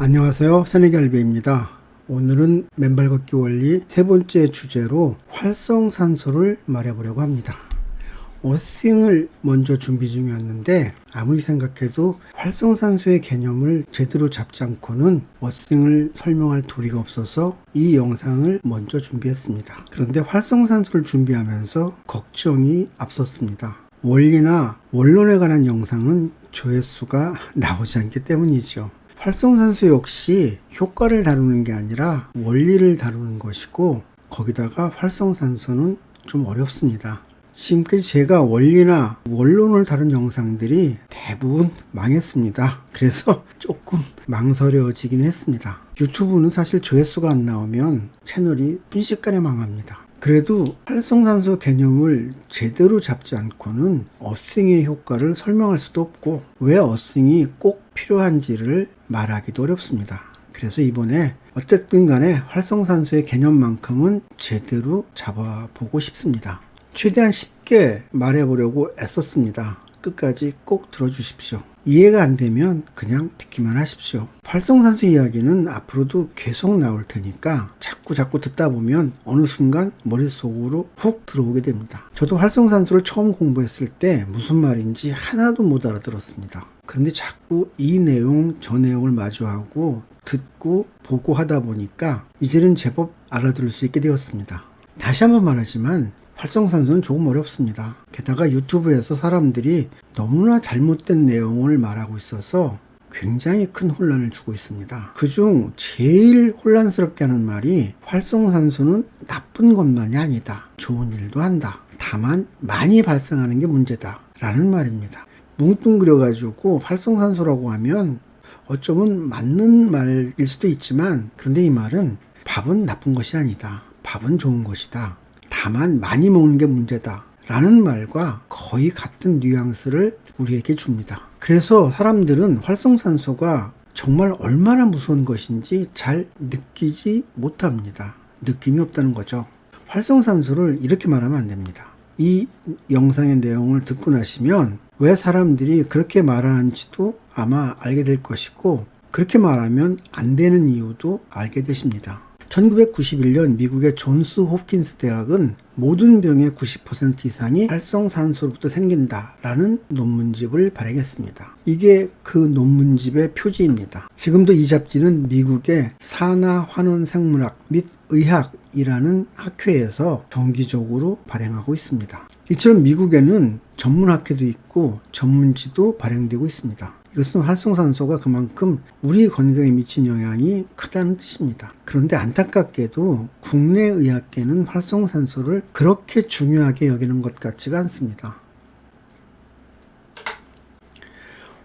안녕하세요. 새내기알베입니다. 오늘은 맨발 걷기 원리 세 번째 주제로 활성산소를 말해보려고 합니다. 어싱을 먼저 준비 중이었는데 아무리 생각해도 활성산소의 개념을 제대로 잡지 않고는 어싱을 설명할 도리가 없어서 이 영상을 먼저 준비했습니다. 그런데 활성산소를 준비하면서 걱정이 앞섰습니다. 원리나 원론에 관한 영상은 조회수가 나오지 않기 때문이죠. 활성산소 역시 효과를 다루는 게 아니라 원리를 다루는 것이고, 거기다가 활성산소는 좀 어렵습니다. 지금까지 제가 원리나 원론을 다룬 영상들이 대부분 망했습니다. 그래서 조금 망설여지긴 했습니다. 유튜브는 사실 조회수가 안 나오면 채널이 순식간에 망합니다. 그래도 활성산소 개념을 제대로 잡지 않고는 어싱의 효과를 설명할 수도 없고, 왜 어싱이 꼭 필요한지를 말하기도 어렵습니다. 그래서 이번에 어쨌든 간에 활성산소의 개념만큼은 제대로 잡아보고 싶습니다. 최대한 쉽게 말해보려고 애썼습니다. 끝까지 꼭 들어주십시오. 이해가 안 되면 그냥 듣기만 하십시오. 활성산소 이야기는 앞으로도 계속 나올 테니까 자꾸 듣다 보면 어느 순간 머릿속으로 훅 들어오게 됩니다. 저도 활성산소를 처음 공부했을 때 무슨 말인지 하나도 못 알아들었습니다. 그런데 자꾸 이 내용 저 내용을 마주하고 듣고 보고 하다 보니까 이제는 제법 알아들을 수 있게 되었습니다. 다시 한번 말하지만 활성산소는 조금 어렵습니다. 게다가 유튜브에서 사람들이 너무나 잘못된 내용을 말하고 있어서 굉장히 큰 혼란을 주고 있습니다. 그중 제일 혼란스럽게 하는 말이 활성산소는 나쁜 것만이 아니다. 좋은 일도 한다. 다만 많이 발생하는 게 문제다. 라는 말입니다. 뭉뚱그려가지고 활성산소라고 하면 어쩌면 맞는 말일 수도 있지만, 그런데 이 말은 밥은 나쁜 것이 아니다. 밥은 좋은 것이다. 다만 많이 먹는 게 문제다 라는 말과 거의 같은 뉘앙스를 우리에게 줍니다. 그래서 사람들은 활성산소가 정말 얼마나 무서운 것인지 잘 느끼지 못합니다. 느낌이 없다는 거죠. 활성산소를 이렇게 말하면 안 됩니다. 이 영상의 내용을 듣고 나시면 왜 사람들이 그렇게 말하는지도 아마 알게 될 것이고, 그렇게 말하면 안 되는 이유도 알게 되십니다. 1991년 미국의 존스 홉킨스 대학은 모든 병의 90% 이상이 활성산소로부터 생긴다라는 논문집을 발행했습니다. 이게 그 논문집의 표지입니다. 지금도 이 잡지는 미국의 산하환원생물학 및 의학이라는 학회에서 정기적으로 발행하고 있습니다. 이처럼 미국에는 전문학회도 있고 전문지도 발행되고 있습니다. 이것은 활성산소가 그만큼 우리 건강에 미친 영향이 크다는 뜻입니다. 그런데 안타깝게도 국내 의학계는 활성산소를 그렇게 중요하게 여기는 것 같지가 않습니다.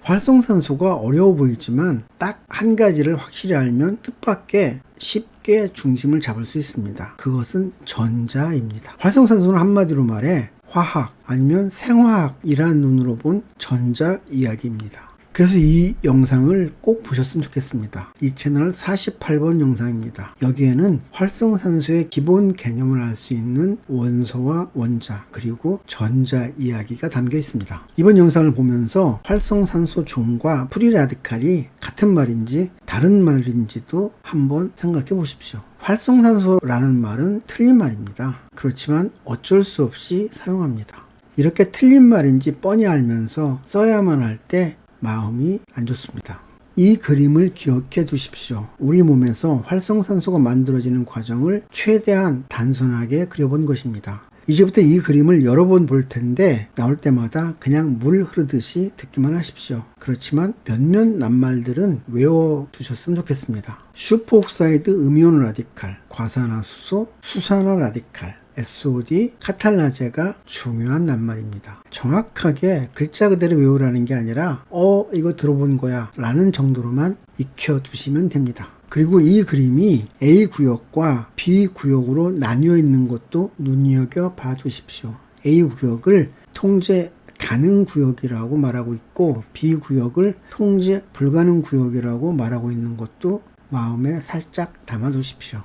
활성산소가 어려워 보이지만 딱 한 가지를 확실히 알면 뜻밖의 쉽게 중심을 잡을 수 있습니다. 그것은 전자입니다. 활성산소는 한마디로 말해 화학 아니면 생화학이라는 눈으로 본 전자 이야기입니다. 그래서 이 영상을 꼭 보셨으면 좋겠습니다. 이 채널 48번 영상입니다. 여기에는 활성산소의 기본 개념을 알 수 있는 원소와 원자 그리고 전자 이야기가 담겨 있습니다. 이번 영상을 보면서 활성산소 종과 프리라디칼이 같은 말인지 다른 말인지도 한번 생각해 보십시오. 활성산소라는 말은 틀린 말입니다. 그렇지만 어쩔 수 없이 사용합니다. 이렇게 틀린 말인지 뻔히 알면서 써야만 할 때 마음이 안 좋습니다. 이 그림을 기억해 두십시오. 우리 몸에서 활성산소가 만들어지는 과정을 최대한 단순하게 그려본 것입니다. 이제부터 이 그림을 여러 번 볼 텐데 나올 때마다 그냥 물 흐르듯이 듣기만 하십시오. 그렇지만 몇몇 낱말들은 외워두셨으면 좋겠습니다. 슈퍼옥사이드 음이온 라디칼, 과산화수소, 수산화 라디칼, SOD, 카탈라제가 중요한 낱말입니다. 정확하게 글자 그대로 외우라는 게 아니라 이거 들어본 거야 라는 정도로만 익혀두시면 됩니다. 그리고 이 그림이 A 구역과 B 구역으로 나뉘어 있는 것도 눈여겨봐 주십시오. A 구역을 통제 가능 구역이라고 말하고 있고 B 구역을 통제 불가능 구역이라고 말하고 있는 것도 마음에 살짝 담아 두십시오.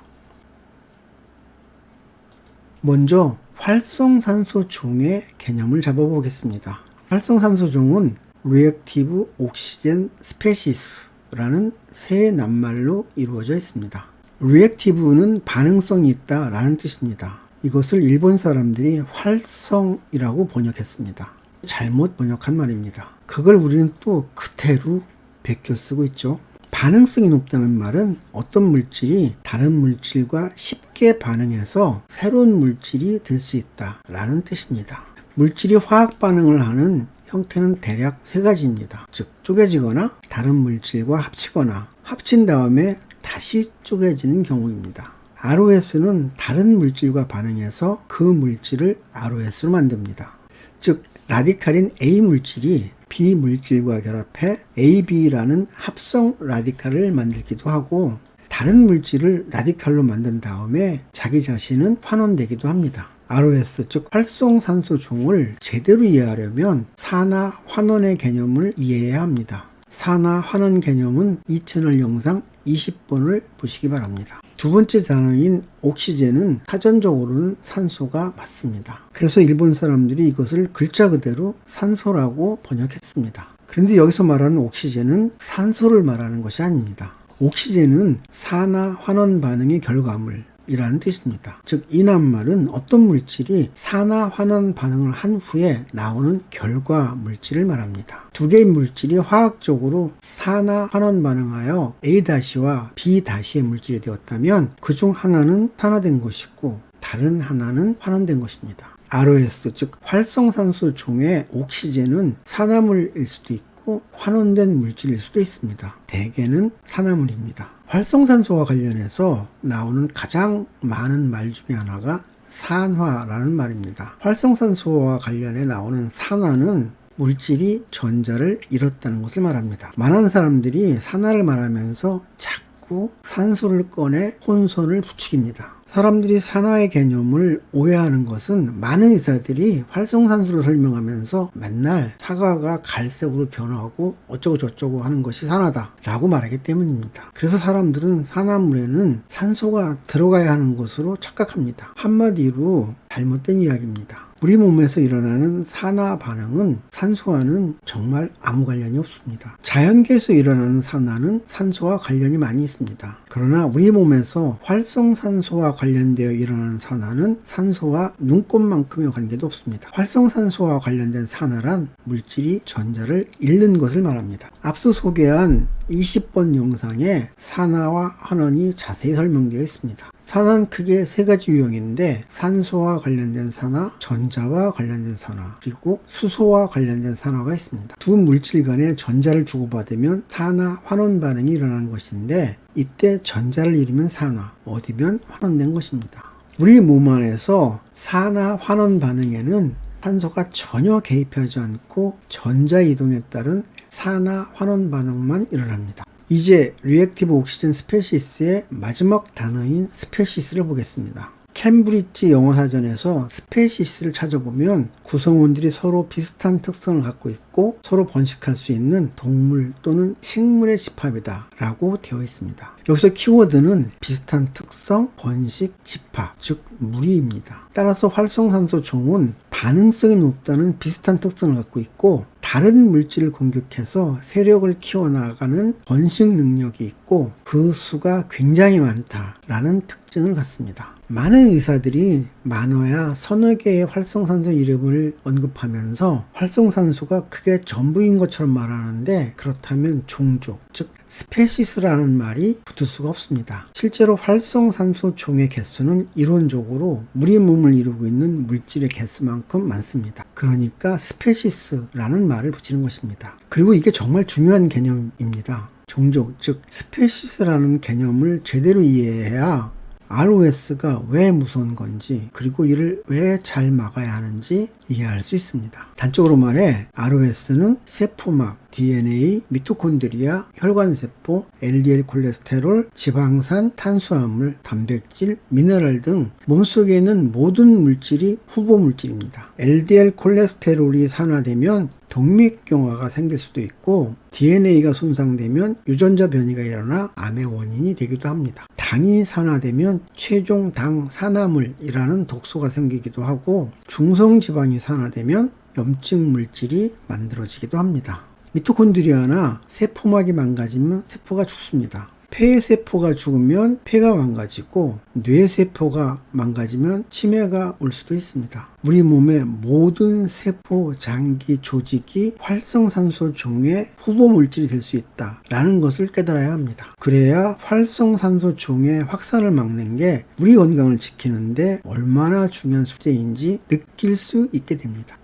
먼저 활성산소 종의 개념을 잡아보겠습니다. 활성산소 종은 리액티브 옥시젠 스페시스 라는 세 낱말로 이루어져 있습니다. reactive는 반응성이 있다 라는 뜻입니다. 이것을 일본 사람들이 활성이라고 번역했습니다. 잘못 번역한 말입니다. 그걸 우리는 또 그대로 베껴 쓰고 있죠. 반응성이 높다는 말은 어떤 물질이 다른 물질과 쉽게 반응해서 새로운 물질이 될 수 있다 라는 뜻입니다. 물질이 화학 반응을 하는 형태는 대략 세 가지입니다. 즉 쪼개지거나 다른 물질과 합치거나 합친 다음에 다시 쪼개지는 경우입니다. ROS는 다른 물질과 반응해서 그 물질을 ROS로 만듭니다. 즉 라디칼인 A 물질이 B 물질과 결합해 AB라는 합성 라디칼을 만들기도 하고 다른 물질을 라디칼로 만든 다음에 자기 자신은 환원되기도 합니다. ROS 즉 활성산소 종을 제대로 이해하려면 산화 환원의 개념을 이해해야 합니다. 산화 환원 개념은 이 채널 영상 20번을 보시기 바랍니다. 두 번째 단어인 옥시젠은 사전적으로는 산소가 맞습니다. 그래서 일본 사람들이 이것을 글자 그대로 산소라고 번역했습니다. 그런데 여기서 말하는 옥시젠은 산소를 말하는 것이 아닙니다. 옥시젠은 산화 환원 반응의 결과물 이라는 뜻입니다. 즉 이 낱말은 어떤 물질이 산화 환원 반응을 한 후에 나오는 결과 물질을 말합니다. 두 개의 물질이 화학적으로 산화 환원 반응하여 A-와 B-의 물질이 되었다면 그중 하나는 산화된 것이고 다른 하나는 환원된 것입니다. ROS 즉 활성산소 종의 옥시젠은 산화물일 수도 있고 환원된 물질일 수도 있습니다. 대개는 산화물입니다. 활성산소와 관련해서 나오는 가장 많은 말 중에 하나가 산화라는 말입니다. 활성산소와 관련해 나오는 산화는 물질이 전자를 잃었다는 것을 말합니다. 많은 사람들이 산화를 말하면서 자꾸 산소를 꺼내 혼선을 부추깁니다. 사람들이 산화의 개념을 오해하는 것은 많은 의사들이 활성산소를 설명하면서 맨날 사과가 갈색으로 변하고 어쩌고 저쩌고 하는 것이 산화다 라고 말하기 때문입니다. 그래서 사람들은 산화물에는 산소가 들어가야 하는 것으로 착각합니다. 한마디로 잘못된 이야기입니다. 우리 몸에서 일어나는 산화 반응은 산소와는 정말 아무 관련이 없습니다. 자연계에서 일어나는 산화는 산소와 관련이 많이 있습니다. 그러나 우리 몸에서 활성산소와 관련되어 일어나는 산화는 산소와 눈곱만큼의 관계도 없습니다. 활성산소와 관련된 산화란 물질이 전자를 잃는 것을 말합니다. 앞서 소개한 20번 영상에 산화와 환원이 자세히 설명되어 있습니다. 산화는 크게 세 가지 유형인데 산소와 관련된 산화, 전자와 관련된 산화, 그리고 수소와 관련된 산화가 있습니다. 두 물질 간에 전자를 주고받으면 산화 환원 반응이 일어나는 것인데 이때 전자를 잃으면 산화, 얻으면 환원된 것입니다. 우리 몸 안에서 산화 환원 반응에는 산소가 전혀 개입하지 않고 전자 이동에 따른 산화 환원 반응만 일어납니다. 이제 리액티브 옥시젠 스페시스의 마지막 단어인 스페시스를 보겠습니다. 캠브리지 영어사전에서 스페시스를 찾아보면 구성원들이 서로 비슷한 특성을 갖고 있고 서로 번식할 수 있는 동물 또는 식물의 집합이다 라고 되어 있습니다. 여기서 키워드는 비슷한 특성, 번식, 집합, 즉 무리입니다. 따라서 활성산소 종은 반응성이 높다는 비슷한 특성을 갖고 있고 다른 물질을 공격해서 세력을 키워나가는 번식 능력이 있고 그 수가 굉장히 많다라는 특징을 갖습니다. 많은 의사들이 많아야 서너 개의 활성산소 이름을 언급하면서 활성산소가 크게 전부인 것처럼 말하는데 그렇다면 종족, 즉 스페시스라는 말이 붙을 수가 없습니다. 실제로 활성산소 종의 개수는 이론적으로 우리 몸을 이루고 있는 물질의 개수만큼 많습니다. 그러니까 스페시스라는 말을 붙이는 것입니다. 그리고 이게 정말 중요한 개념입니다. 종족, 즉 스페시스라는 개념을 제대로 이해해야 ROS가 왜 무서운 건지 그리고 이를 왜 잘 막아야 하는지 이해할 수 있습니다. 단적으로 말해 ROS는 세포막, DNA, 미토콘드리아, 혈관세포, LDL 콜레스테롤, 지방산, 탄수화물, 단백질, 미네랄 등 몸속에 있는 모든 물질이 후보 물질입니다. LDL 콜레스테롤이 산화되면 동맥경화가 생길 수도 있고 DNA가 손상되면 유전자 변이가 일어나 암의 원인이 되기도 합니다. 당이 산화되면 최종 당 산화물이라는 독소가 생기기도 하고 중성지방이 산화되면 염증 물질이 만들어지기도 합니다. 미토콘드리아나 세포막이 망가지면 세포가 죽습니다. 폐세포가 죽으면 폐가 망가지고 뇌세포가 망가지면 치매가 올 수도 있습니다. 우리 몸의 모든 세포, 장기, 조직이 활성산소 종의 후보 물질이 될 수 있다라는 것을 깨달아야 합니다. 그래야 활성산소 종의 확산을 막는 게 우리 건강을 지키는데 얼마나 중요한 숙제인지 느낄 수 있게 됩니다.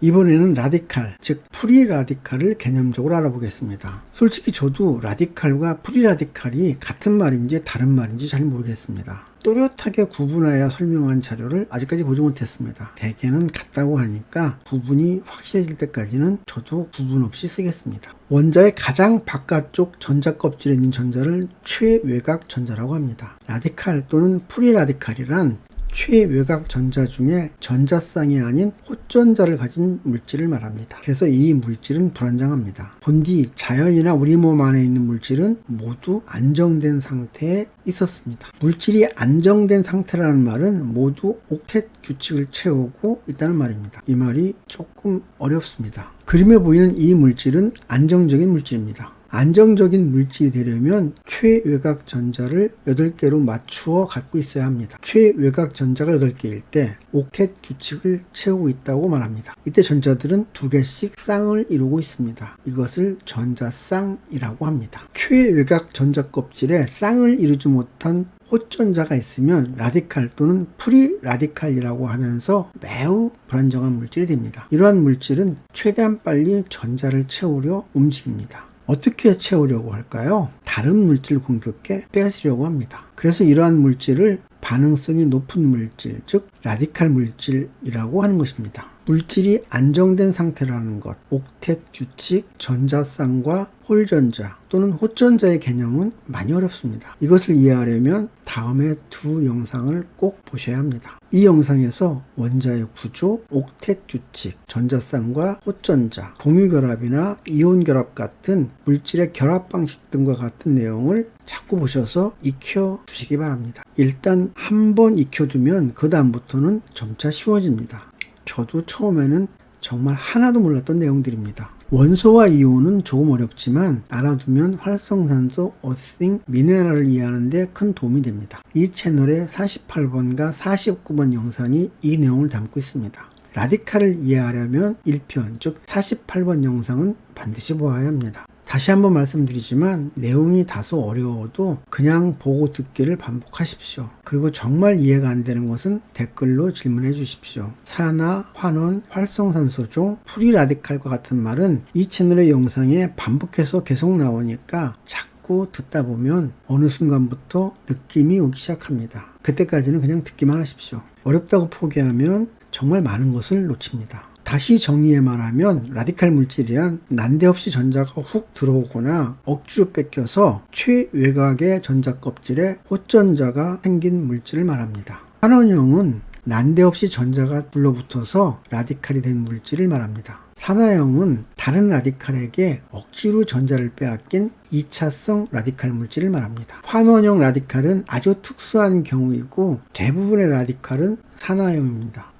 이번에는 라디칼, 즉 프리라디칼을 개념적으로 알아보겠습니다. 솔직히 저도 라디칼과 프리라디칼이 같은 말인지 다른 말인지 잘 모르겠습니다. 또렷하게 구분하여 설명한 자료를 아직까지 보지 못했습니다. 대개는 같다고 하니까 구분이 확실해질 때까지는 저도 구분 없이 쓰겠습니다. 원자의 가장 바깥쪽 전자 껍질에 있는 전자를 최외곽 전자라고 합니다. 라디칼 또는 프리라디칼이란 최외곽 전자 중에 전자쌍이 아닌 호전자를 가진 물질을 말합니다. 그래서 이 물질은 불안정합니다. 본디 자연이나 우리 몸 안에 있는 물질은 모두 안정된 상태에 있었습니다. 물질이 안정된 상태라는 말은 모두 옥텟 규칙을 채우고 있다는 말입니다. 이 말이 조금 어렵습니다. 그림에 보이는 이 물질은 안정적인 물질입니다. 안정적인 물질이 되려면 최외곽 전자를 8개로 맞추어 갖고 있어야 합니다. 최외곽 전자가 8개일 때 옥텟 규칙을 채우고 있다고 말합니다. 이때 전자들은 2개씩 쌍을 이루고 있습니다. 이것을 전자쌍이라고 합니다. 최외곽 전자 껍질에 쌍을 이루지 못한 호전자가 있으면 라디칼 또는 프리라디칼이라고 하면서 매우 불안정한 물질이 됩니다. 이러한 물질은 최대한 빨리 전자를 채우려 움직입니다. 어떻게 채우려고 할까요? 다른 물질을 공격해 뺏으려고 합니다. 그래서 이러한 물질을 반응성이 높은 물질, 즉 라디칼 물질이라고 하는 것입니다. 물질이 안정된 상태라는 것, 옥텟 규칙, 전자쌍과 홀전자 또는 호전자의 개념은 많이 어렵습니다. 이것을 이해하려면 다음에 두 영상을 꼭 보셔야 합니다. 이 영상에서 원자의 구조, 옥텟 규칙, 전자쌍과 호전자, 공유결합이나 이온결합 같은 물질의 결합 방식 등과 같은 내용을 자꾸 보셔서 익혀 주시기 바랍니다. 일단 한번 익혀두면 그 다음부터는 점차 쉬워집니다. 저도 처음에는 정말 하나도 몰랐던 내용들입니다. 원소와 이온은 조금 어렵지만 알아두면 활성산소, 어싱, 미네랄을 이해하는 데 큰 도움이 됩니다. 이 채널의 48번과 49번 영상이 이 내용을 담고 있습니다. 라디칼을 이해하려면 1편, 즉 48번 영상은 반드시 보아야 합니다. 다시 한번 말씀드리지만 내용이 다소 어려워도 그냥 보고 듣기를 반복하십시오. 그리고 정말 이해가 안 되는 것은 댓글로 질문해 주십시오. 산화, 환원, 활성산소종, 프리라디칼과 같은 말은 이 채널의 영상에 반복해서 계속 나오니까 자꾸 듣다 보면 어느 순간부터 느낌이 오기 시작합니다. 그때까지는 그냥 듣기만 하십시오. 어렵다고 포기하면 정말 많은 것을 놓칩니다. 다시 정리해 말하면 라디칼 물질이란 난데없이 전자가 훅 들어오거나 억지로 뺏겨서 최외곽의 전자 껍질에 호전자가 생긴 물질을 말합니다. 산원형은 난데없이 전자가 불러붙어서 라디칼이 된 물질을 말합니다. 산화형은 다른 라디칼에게 억지로 전자를 빼앗긴 2차성 라디칼 물질을 말합니다. 환원형 라디칼은 아주 특수한 경우이고 대부분의 라디칼은 산화형입니다.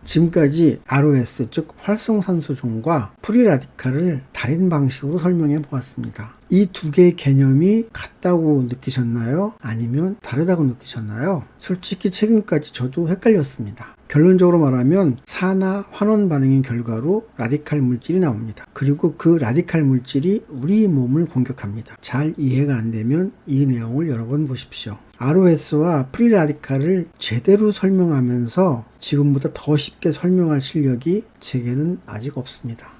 지금까지 ROS, 즉 활성산소종과 프리라디칼을 다른 방식으로 설명해 보았습니다. 이 두 개의 개념이 같다고 느끼셨나요? 아니면 다르다고 느끼셨나요? 솔직히 최근까지 저도 헷갈렸습니다. 결론적으로 말하면 산화, 환원 반응의 결과로 라디칼 물질이 나옵니다. 그리고 그 라디칼 물질이 우리 몸을 공격합니다. 잘 이해가 안 되면 이 내용을 여러 번 보십시오. ROS와 프리라디칼을 제대로 설명하면서 지금보다 더 쉽게 설명할 실력이 제게는 아직 없습니다.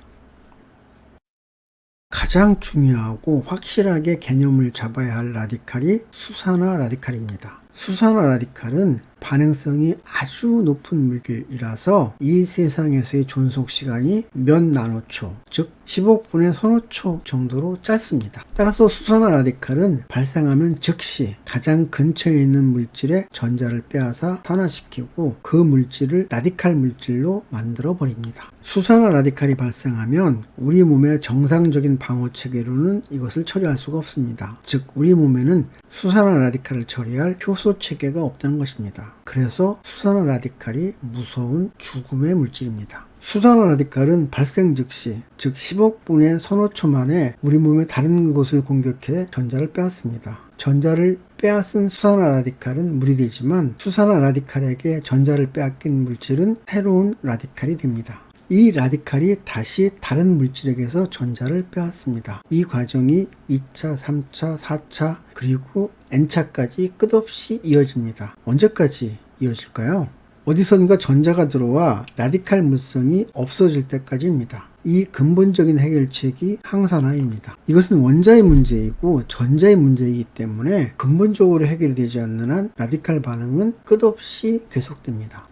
가장 중요하고 확실하게 개념을 잡아야 할 라디칼이 수산화 라디칼입니다. 수산화 라디칼은 반응성이 아주 높은 물질이라서 이 세상에서의 존속 시간이 몇 나노초, 즉 10억분의 선호초 정도로 짧습니다. 따라서 수산화 라디칼은 발생하면 즉시 가장 근처에 있는 물질의 전자를 빼앗아 산화시키고 그 물질을 라디칼 물질로 만들어 버립니다. 수산화 라디칼이 발생하면 우리 몸의 정상적인 방어 체계로는 이것을 처리할 수가 없습니다. 즉 우리 몸에는 수산화 라디칼을 처리할 효소 체계가 없다는 것입니다. 그래서 수산화 라디칼이 무서운 죽음의 물질입니다. 수산화 라디칼은 발생 즉시, 즉 10억 분의 서너 초 만에 우리 몸의 다른 곳을 공격해 전자를 빼앗습니다. 전자를 빼앗은 수산화 라디칼은 물이 되지만 수산화 라디칼에게 전자를 빼앗긴 물질은 새로운 라디칼이 됩니다. 이 라디칼이 다시 다른 물질에게서 전자를 빼앗습니다. 이 과정이 2차, 3차, 4차 그리고 N차까지 끝없이 이어집니다. 언제까지 이어질까요? 어디선가 전자가 들어와 라디칼 물성이 없어질 때까지입니다. 이 근본적인 해결책이 항산화입니다. 이것은 원자의 문제이고 전자의 문제이기 때문에 근본적으로 해결이 되지 않는 한 라디칼 반응은 끝없이 계속됩니다.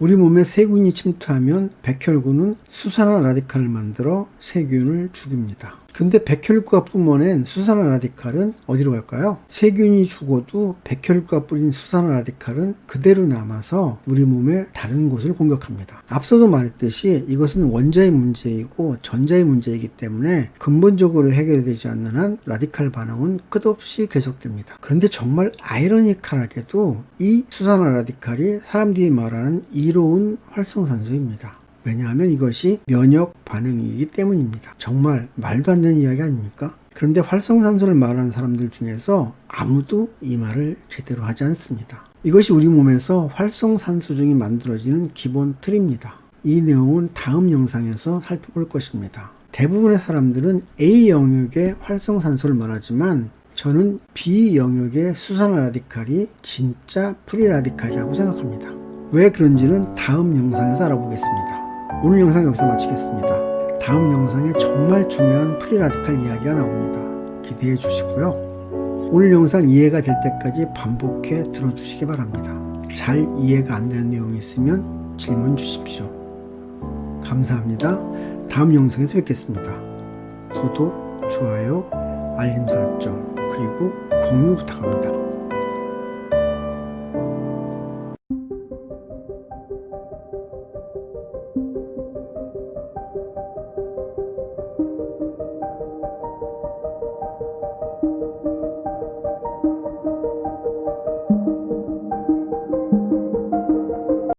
우리 몸에 세균이 침투하면 백혈구는 수산화 라디칼을 만들어 세균을 죽입니다. 근데 백혈구가 뿜어낸 수산화 라디칼은 어디로 갈까요? 세균이 죽어도 백혈구가 뿌린 수산화 라디칼은 그대로 남아서 우리 몸의 다른 곳을 공격합니다. 앞서도 말했듯이 이것은 원자의 문제이고 전자의 문제이기 때문에 근본적으로 해결되지 않는 한 라디칼 반응은 끝없이 계속됩니다. 그런데 정말 아이러니컬하게도 이 수산화 라디칼이 사람들이 말하는 이로운 활성산소입니다. 왜냐하면 이것이 면역 반응이기 때문입니다. 정말 말도 안 되는 이야기 아닙니까? 그런데 활성산소를 말하는 사람들 중에서 아무도 이 말을 제대로 하지 않습니다. 이것이 우리 몸에서 활성산소중이 만들어지는 기본 틀입니다. 이 내용은 다음 영상에서 살펴볼 것입니다. 대부분의 사람들은 A 영역의 활성산소를 말하지만 저는 B 영역의 수산화 라디칼이 진짜 프리 라디칼이라고 생각합니다. 왜 그런지는 다음 영상에서 알아보겠습니다. 오늘 영상 여기서 마치겠습니다. 다음 영상에 정말 중요한 프리 라디칼 이야기가 나옵니다. 기대해 주시고요. 오늘 영상 이해가 될 때까지 반복해 들어주시기 바랍니다. 잘 이해가 안 되는 내용이 있으면 질문 주십시오. 감사합니다. 다음 영상에서 뵙겠습니다. 구독, 좋아요, 알림 설정, 그리고 공유 부탁합니다.